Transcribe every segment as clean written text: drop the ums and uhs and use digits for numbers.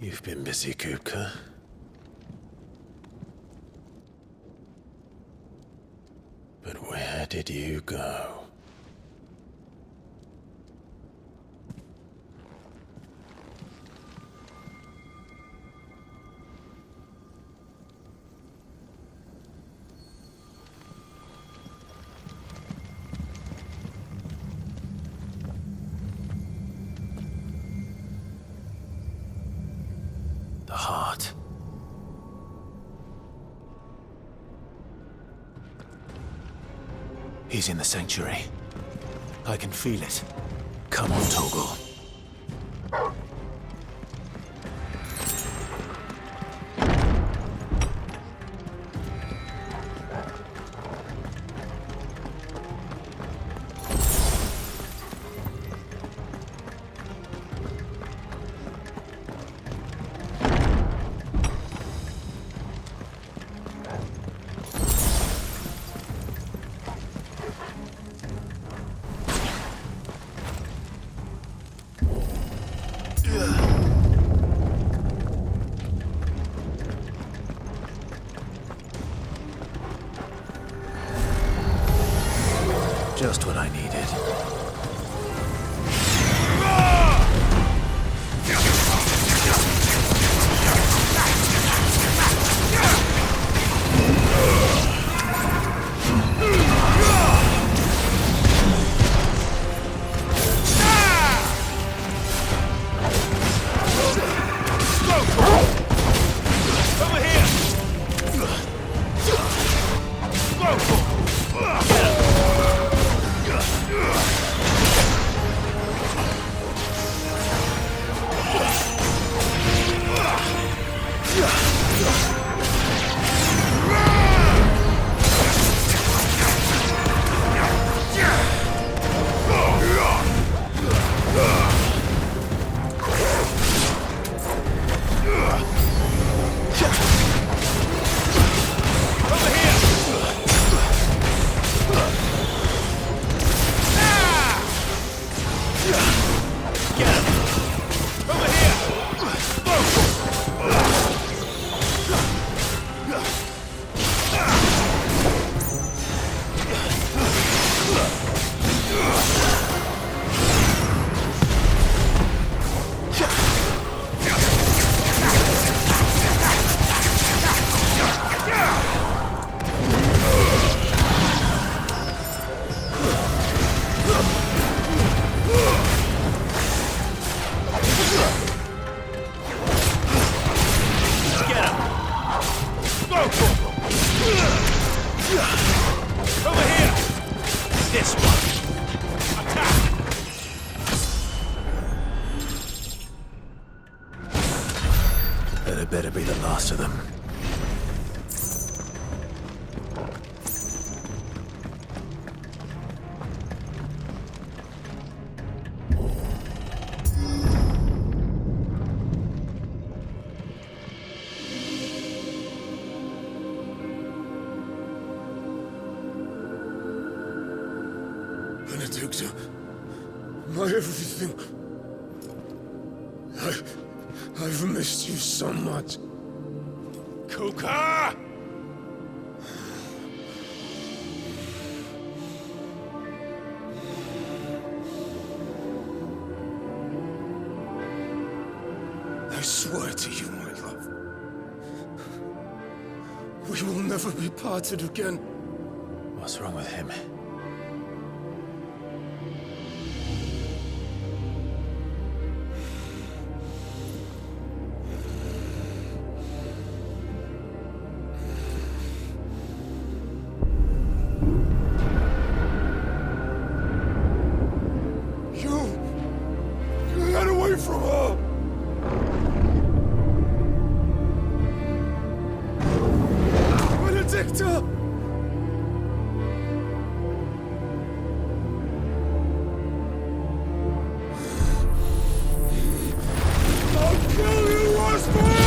You've been busy, Kupka. But where did you go? The heart. He's in the sanctuary. I can feel it. Come on, Toggle. Just what I needed. That better be the last of them. Benedicta, my everything. I've missed you so much. Kuka! I swear to you, my love. We will never be parted again. What's wrong with him? You got away from her! Benedicta! I'll kill you, Osborne!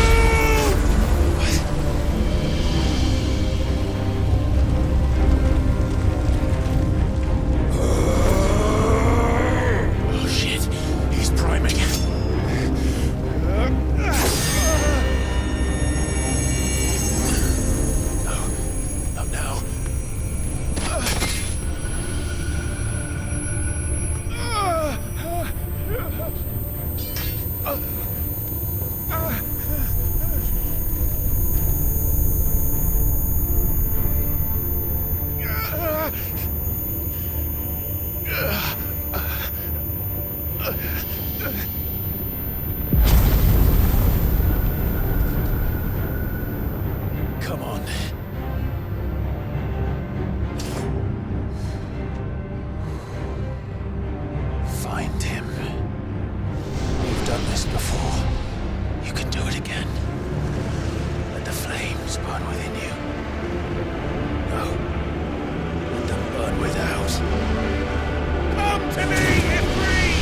Come on. Find him. You've done this before. You can do it again. Let the flames burn within you. No. Let them burn without. Come to me, Ifrit!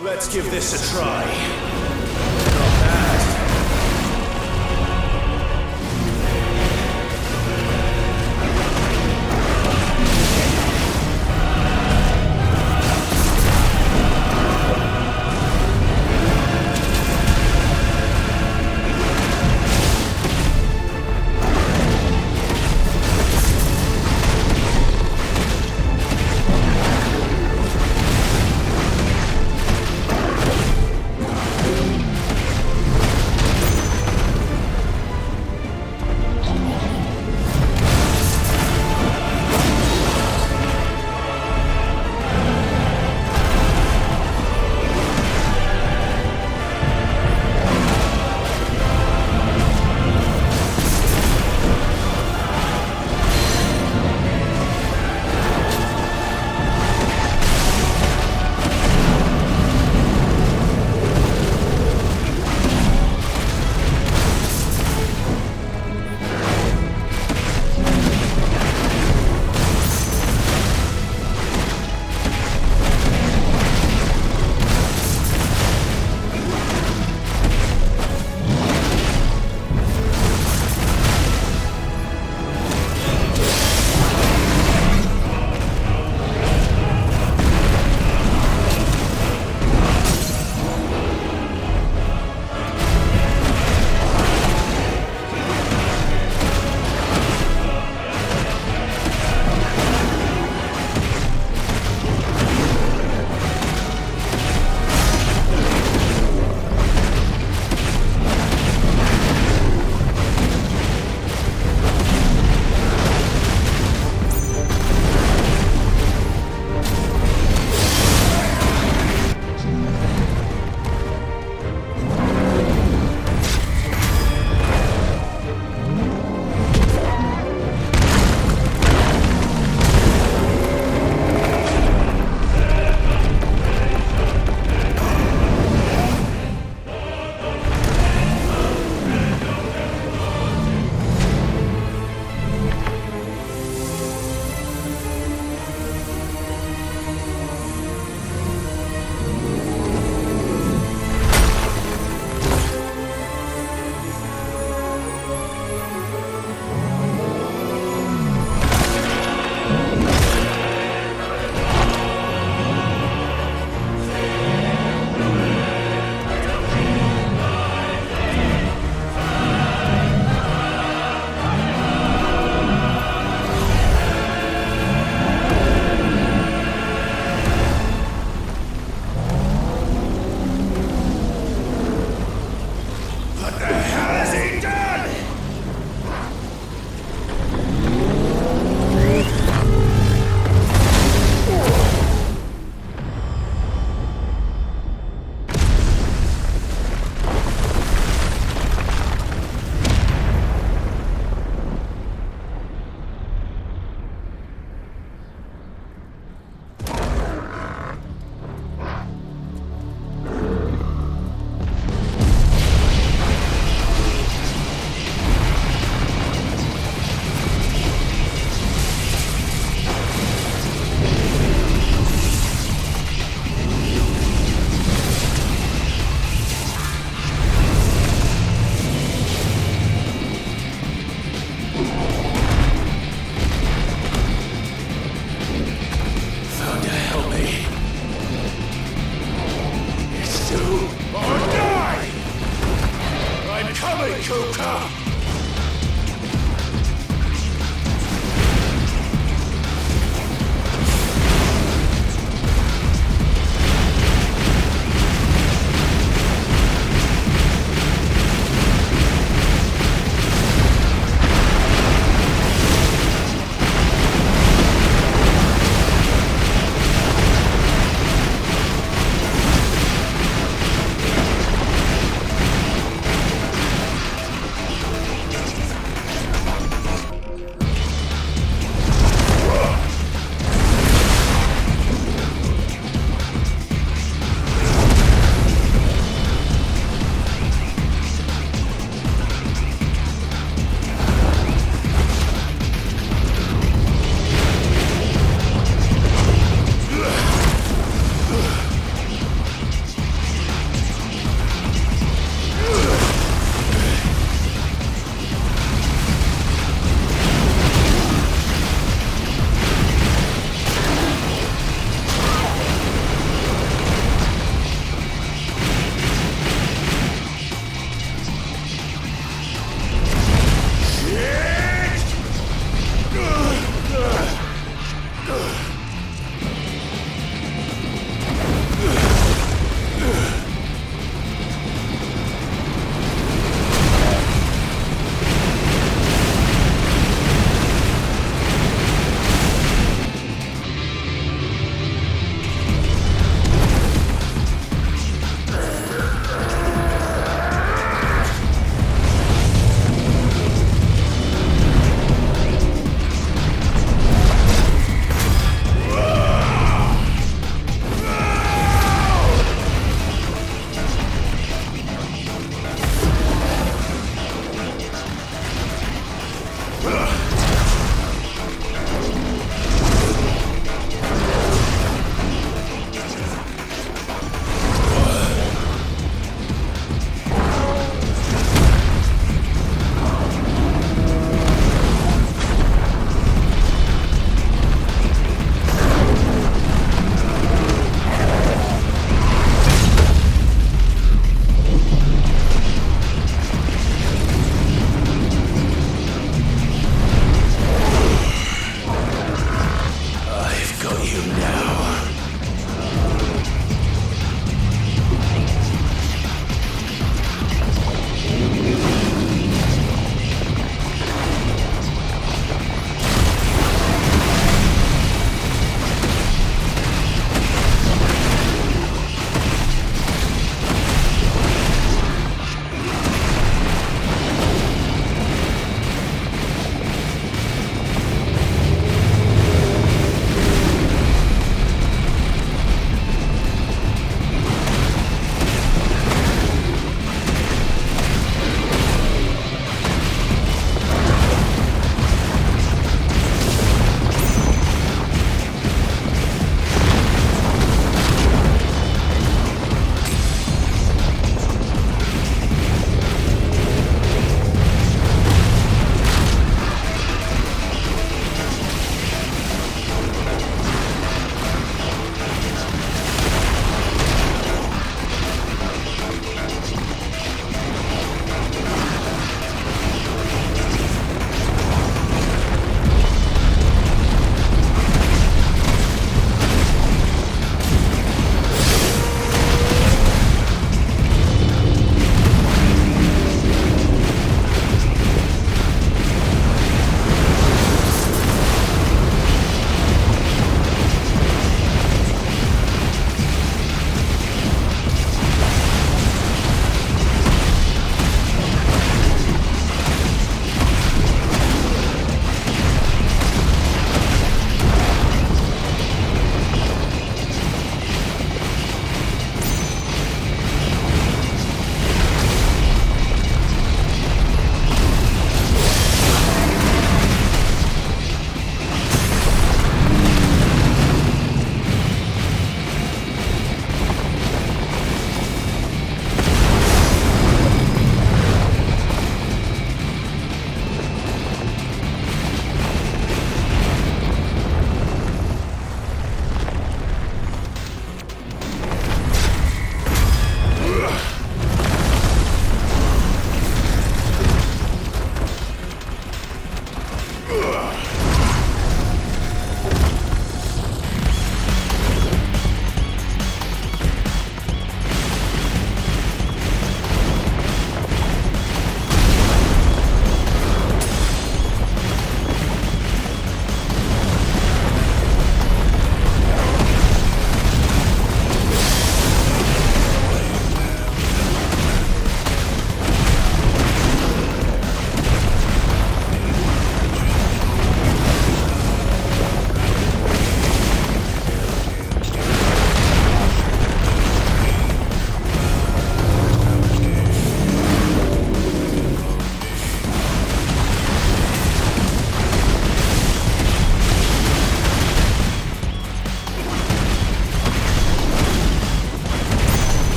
Let's give this a try. Not bad.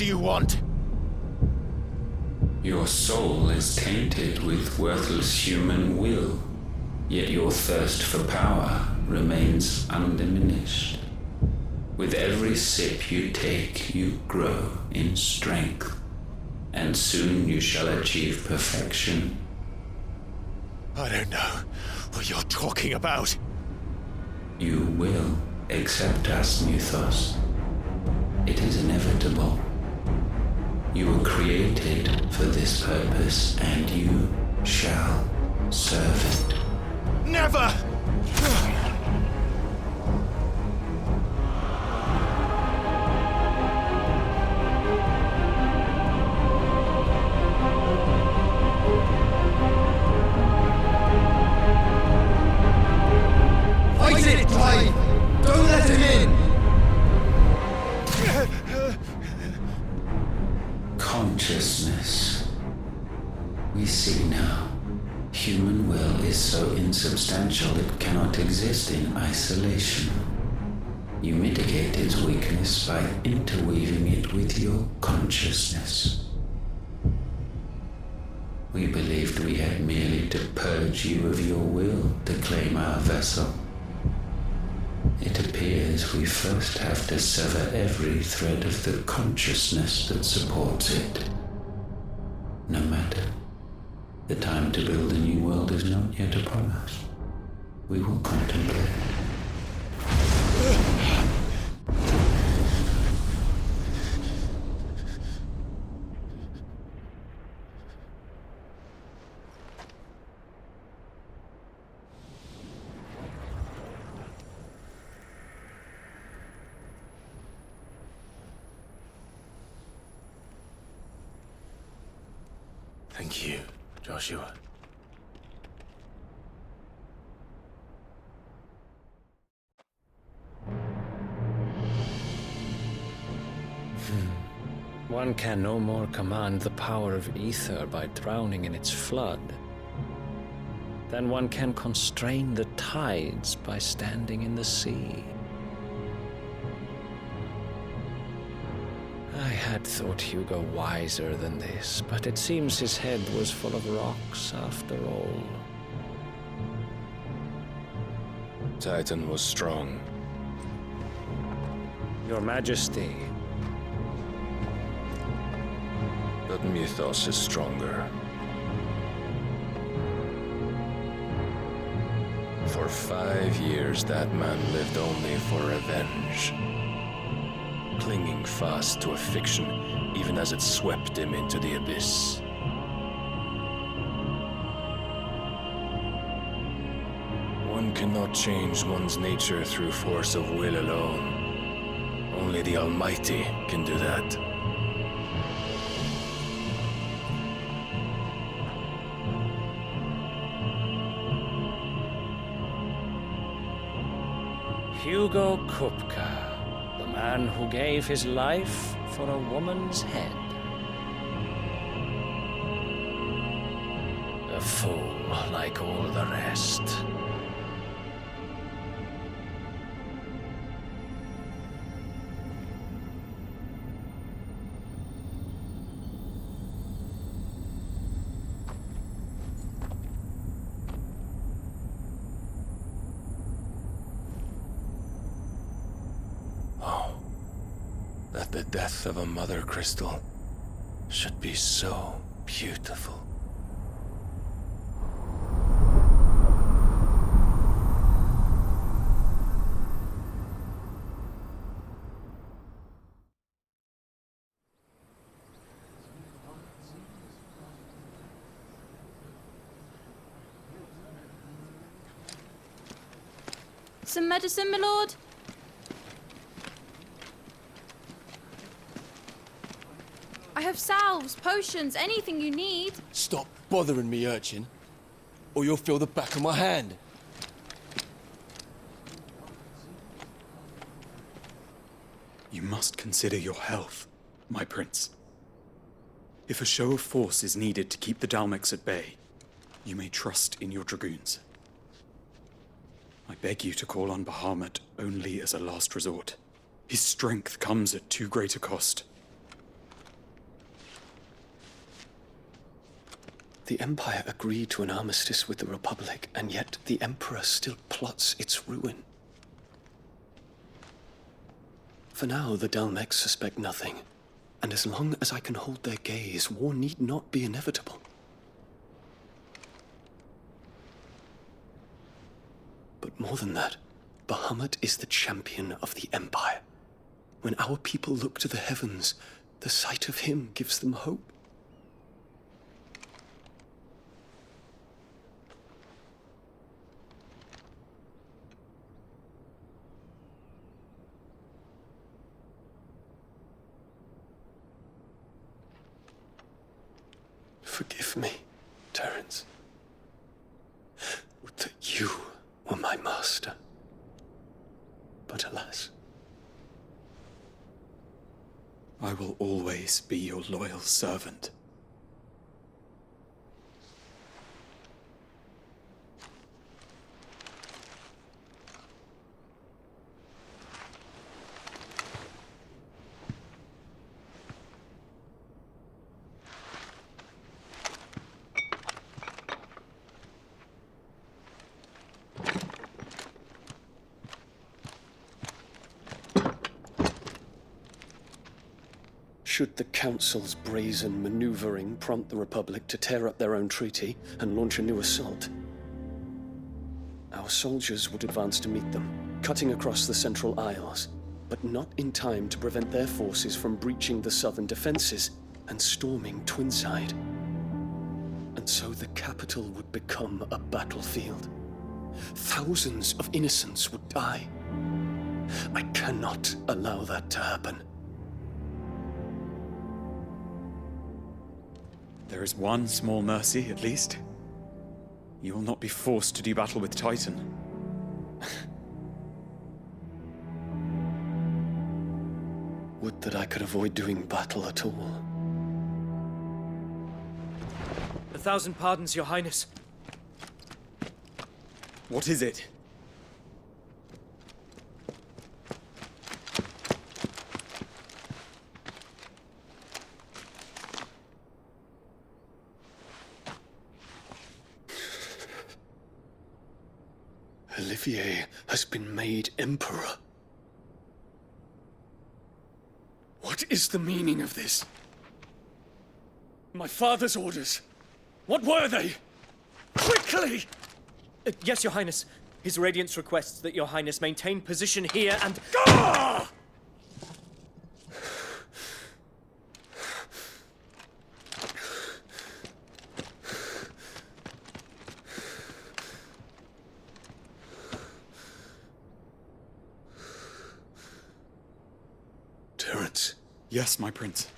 do you want? Your soul is tainted with worthless human will, yet your thirst for power remains undiminished. With every sip you take, you grow in strength, and soon you shall achieve perfection. I don't know what you're talking about. You will accept us, Mythos. It is inevitable. You were created for this purpose, and you shall serve it. Never! Fight it, Clive! Don't let him in! Consciousness. We see now. Human will is so insubstantial it cannot exist in isolation. You mitigate its weakness by interweaving it with your consciousness. We believed we had merely to purge you of your will to claim our vessel. It appears we first have to sever every thread of the consciousness that supports it. No matter. The time to build a new world is not yet upon us. We will contemplate. Thank you, Joshua. One can no more command the power of ether by drowning in its flood than one can constrain the tides by standing in the sea. I had thought Hugo wiser than this, but it seems his head was full of rocks after all. Titan was strong. Your Majesty, But Mythos is stronger. For 5 years, that man lived only for revenge. Clinging fast to a fiction, even as it swept him into the abyss. One cannot change one's nature through force of will alone. Only the Almighty can do that. Hugo Kupka, the man who gave his life for a woman's head. A fool like all the rest. That the death of a mother crystal should be so beautiful. Some medicine, my lord? I have salves, potions, anything you need. Stop bothering me, urchin, or you'll feel the back of my hand. You must consider your health, my prince. If a show of force is needed to keep the Dalmex at bay, you may trust in your dragoons. I beg you to call on Bahamut only as a last resort. His strength comes at too great a cost. The Empire agreed to an armistice with the Republic, and yet the Emperor still plots its ruin. For now, the Dalmex suspect nothing, and as long as I can hold their gaze, war need not be inevitable. But more than that, Bahamut is the champion of the Empire. When our people look to the heavens, the sight of him gives them hope. Forgive me, Terence. Would that you were my master. But alas. I will always be your loyal servant. Should the Council's brazen maneuvering prompt the Republic to tear up their own treaty and launch a new assault, our soldiers would advance to meet them, cutting across the Central Isles, but not in time to prevent their forces from breaching the southern defenses and storming Twinside. And so the capital would become a battlefield. Thousands of innocents would die. I cannot allow that to happen. There is one small mercy, at least. You will not be forced to do battle with Titan. Would that I could avoid doing battle at all. 1,000 pardons, Your Highness. What is it? Olivier has been made Emperor. What is the meaning of this? My father's orders. What were they? Quickly! Yes, Your Highness. His Radiance requests that Your Highness maintain position here and... Ah! Terence. Yes, my prince.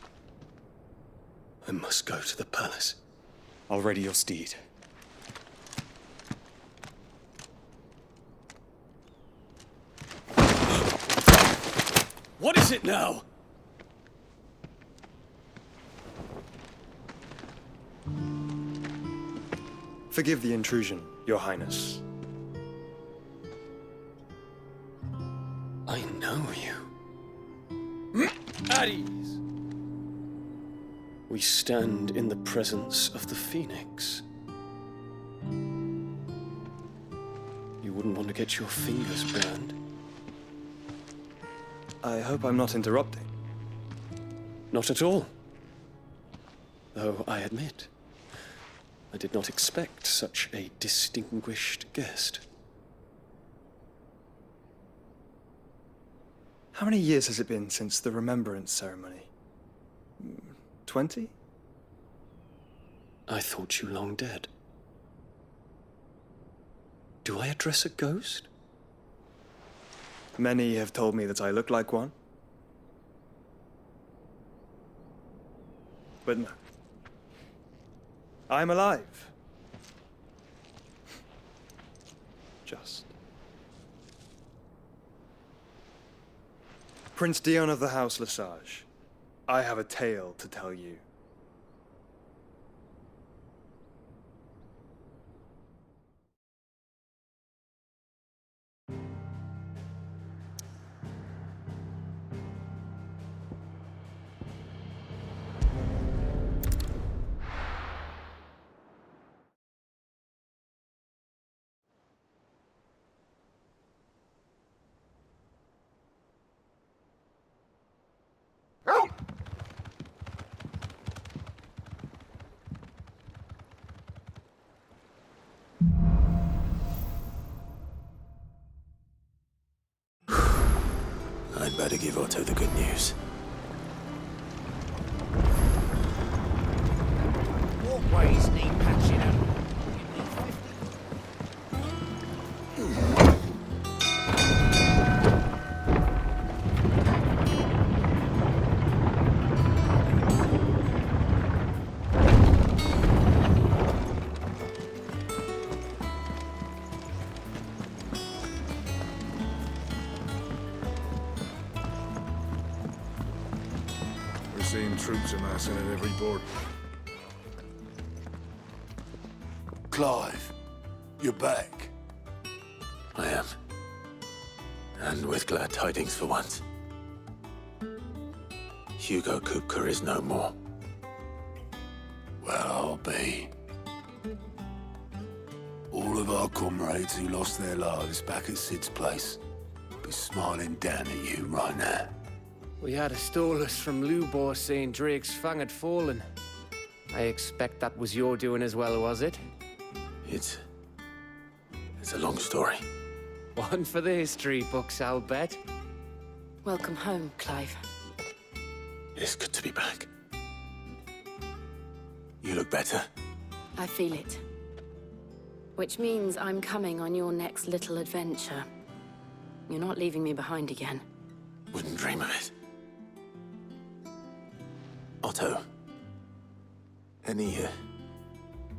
I must go to the palace. I'll ready your steed. What is it now? Forgive the intrusion, Your Highness. I know you. At ease. We stand in the presence of the Phoenix. You wouldn't want to get your fingers burned. I hope I'm not interrupting. Not at all. Though I admit, I did not expect such a distinguished guest. How many years has it been since the Remembrance ceremony? 20? I thought you long dead. Do I address a ghost? Many have told me that I look like one. But no. I'm alive. Just. Prince Dion of the House Lesage, I have a tale to tell you. better give Otto the good news. Walkways need patching up. We're seeing troops amassing at every port. Clive, you're back. I am. And with glad tidings for once. Hugo Kupka is no more. Well, I'll be. All of our comrades who lost their lives back at Sid's place be smiling down at you right now. We had a stolus from Lubor saying Drake's Fang had fallen. I expect that was your doing as well, was it? It's a long story. One for the history books, I'll bet. Welcome home, Clive. It's good to be back. You look better. I feel it. Which means I'm coming on your next little adventure. You're not leaving me behind again. Wouldn't dream of it. Otto, any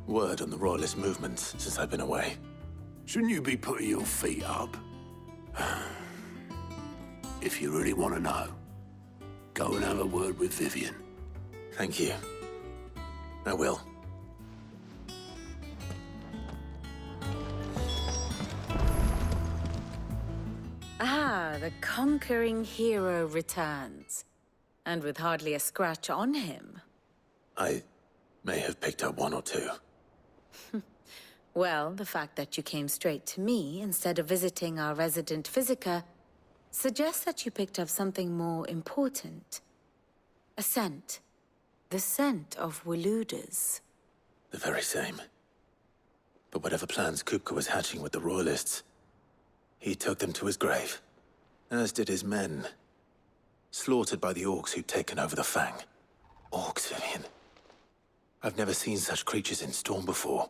word on the Royalist movements since I've been away? Shouldn't you be putting your feet up? If you really want to know, go and have a word with Vivian. Thank you. I will. Ah, the conquering hero returns. And with hardly a scratch on him. I may have picked up one or two. Well, the fact that you came straight to me instead of visiting our resident Physica suggests that you picked up something more important. A scent. The scent of Waludas. The very same. But whatever plans Kupka was hatching with the Royalists, he took them to his grave. As did his men. Slaughtered by the orcs who'd taken over the Fang. Orcs, Vivian. I've never seen such creatures in Storm before.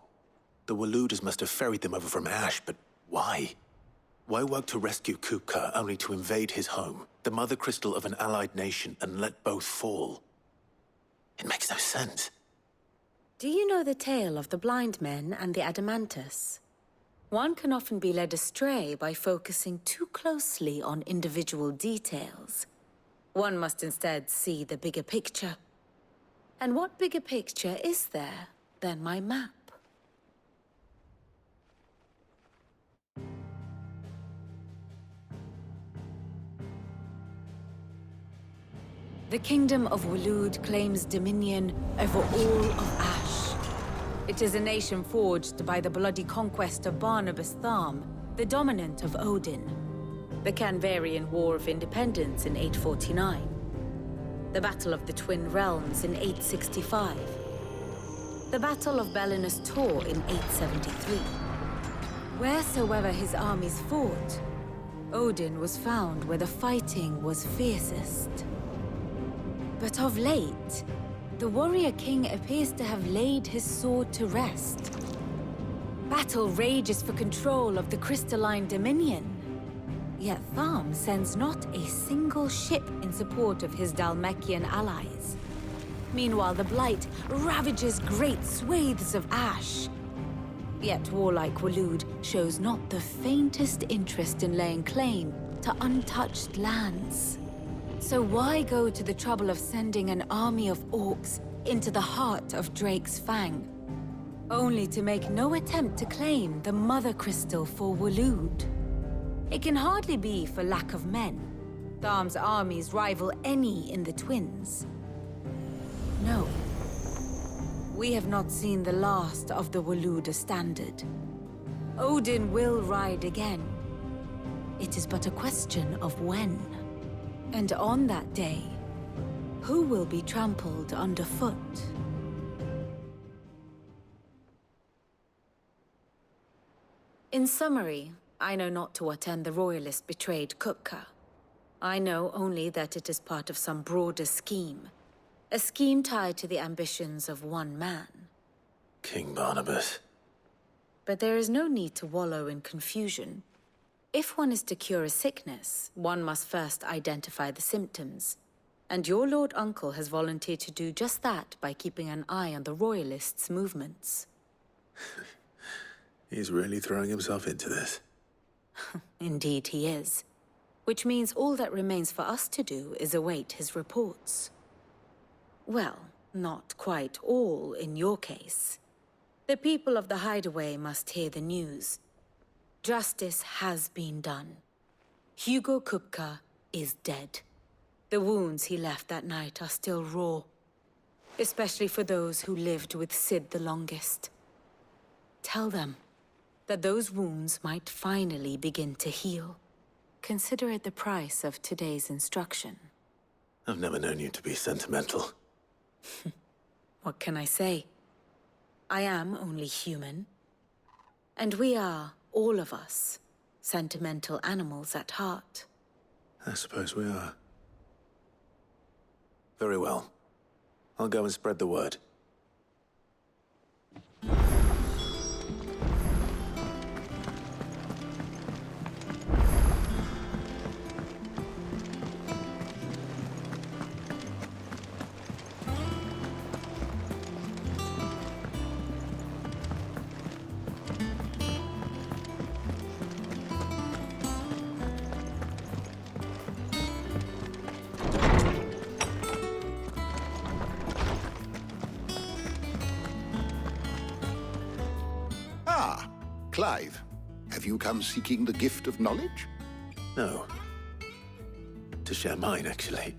The Waludas must have ferried them over from Ash, but why? Why work to rescue Kupka only to invade his home, the mother crystal of an allied nation, and let both fall? It makes no sense. Do you know the tale of the blind men and the Adamantus? One can often be led astray by focusing too closely on individual details. One must instead see the bigger picture. And what bigger picture is there than my map? The Kingdom of Waloed claims dominion over all of Ash. It is a nation forged by the bloody conquest of Barnabas Tharm, the dominant of Odin. The Canvarian War of Independence in 849. The Battle of the Twin Realms in 865. The Battle of Belinus Tor in 873. Wheresoever his armies fought, Odin was found where the fighting was fiercest. But of late, the warrior king appears to have laid his sword to rest. Battle rages for control of the crystalline dominion. Yet Tharm sends not a single ship in support of his Dhalmekian allies. Meanwhile, the Blight ravages great swathes of Ash. Yet warlike Waloed shows not the faintest interest in laying claim to untouched lands. So why go to the trouble of sending an army of orcs into the heart of Drake's Fang, only to make no attempt to claim the Mother Crystal for Waloed? It can hardly be for lack of men. Tharm's armies rival any in the Twins. No. We have not seen the last of the Waluda standard. Odin will ride again. It is but a question of when. And on that day, who will be trampled underfoot? In summary, I know not to what end the Royalists betrayed Kupka. I know only that it is part of some broader scheme. A scheme tied to the ambitions of one man. King Barnabas. But there is no need to wallow in confusion. If one is to cure a sickness, one must first identify the symptoms. And your Lord Uncle has volunteered to do just that by keeping an eye on the Royalists' movements. He's really throwing himself into this. Indeed he is. Which means all that remains for us to do is await his reports. Well, not quite all in your case. The people of the Hideaway must hear the news. Justice has been done. Hugo Kupka is dead. The wounds he left that night are still raw, especially for those who lived with Sid the longest. Tell them that those wounds might finally begin to heal. Consider it the price of today's instruction. I've never known you to be sentimental. What can I say? I am only human. And we are, all of us, sentimental animals at heart. I suppose we are. Very well. I'll go and spread the word. Clive, have you come seeking the gift of knowledge? No. To share mine, actually.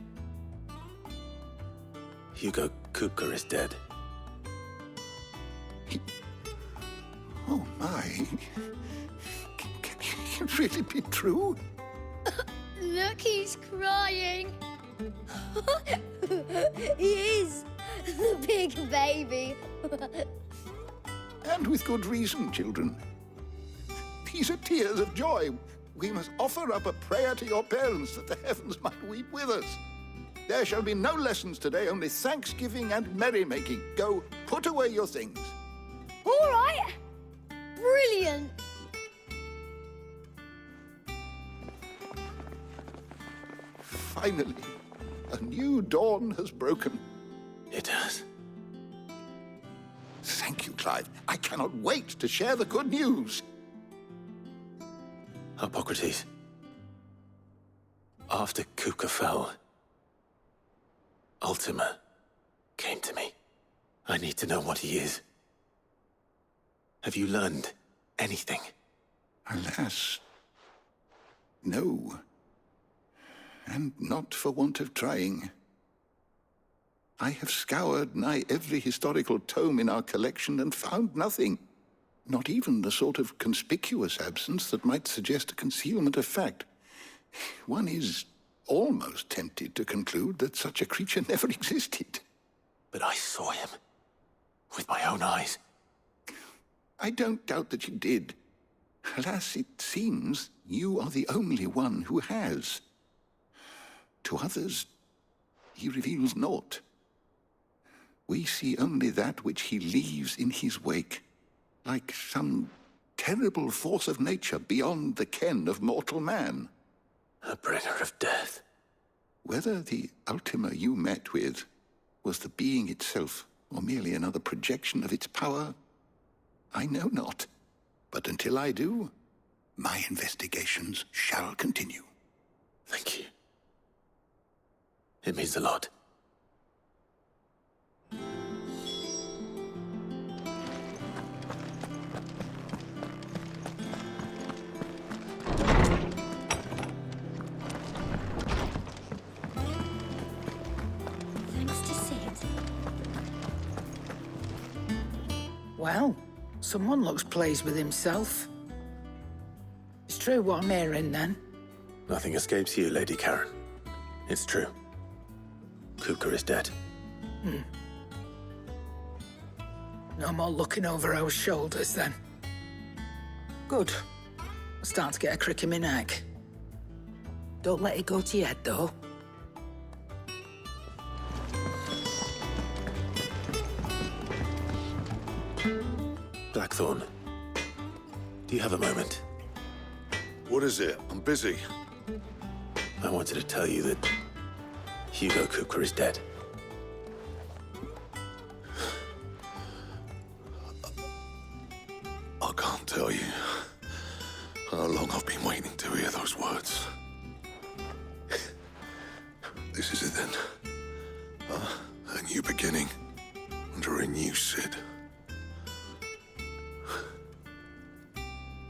Hugo Kupka is dead. Oh my. Can it really be true? Look, he's crying. He is. The big baby. And with good reason, children. These are tears of joy. We must offer up a prayer to your parents that the heavens might weep with us. There shall be no lessons today, only thanksgiving and merrymaking. Go, put away your things. All right. Brilliant. Finally, a new dawn has broken. It has. Thank you, Clive. I cannot wait to share the good news. Hippocrates. After Kupka fell, Ultima came to me. I need to know what he is. Have you learned anything? Alas, no. And not for want of trying. I have scoured nigh every historical tome in our collection and found nothing. Not even the sort of conspicuous absence that might suggest a concealment of fact. One is almost tempted to conclude that such a creature never existed. But I saw him. With my own eyes. I don't doubt that you did. Alas, it seems you are the only one who has. To others, he reveals naught. We see only that which he leaves in his wake. Like some terrible force of nature beyond the ken of mortal man. A bringer of death. Whether the Ultima you met with was the being itself, or merely another projection of its power, I know not. But until I do, my investigations shall continue. Thank you. It means a lot. Well, someone looks pleased with himself. It's true what I'm hearing, then? Nothing escapes you, Lady Karen. It's true. Kupka is dead. No more looking over our shoulders, then. Good. I'm starting to get a crick in my neck. Don't let it go to your head, though. Blackthorn, do you have a moment? What is it? I'm busy. I wanted to tell you that Hugo Kupka is dead. I can't tell you how long I've been waiting to hear those words. This is it then. A new beginning under a new Cid.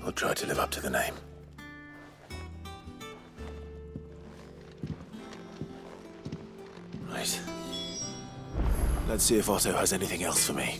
I'll try to live up to the name. Right. Let's see if Otto has anything else for me.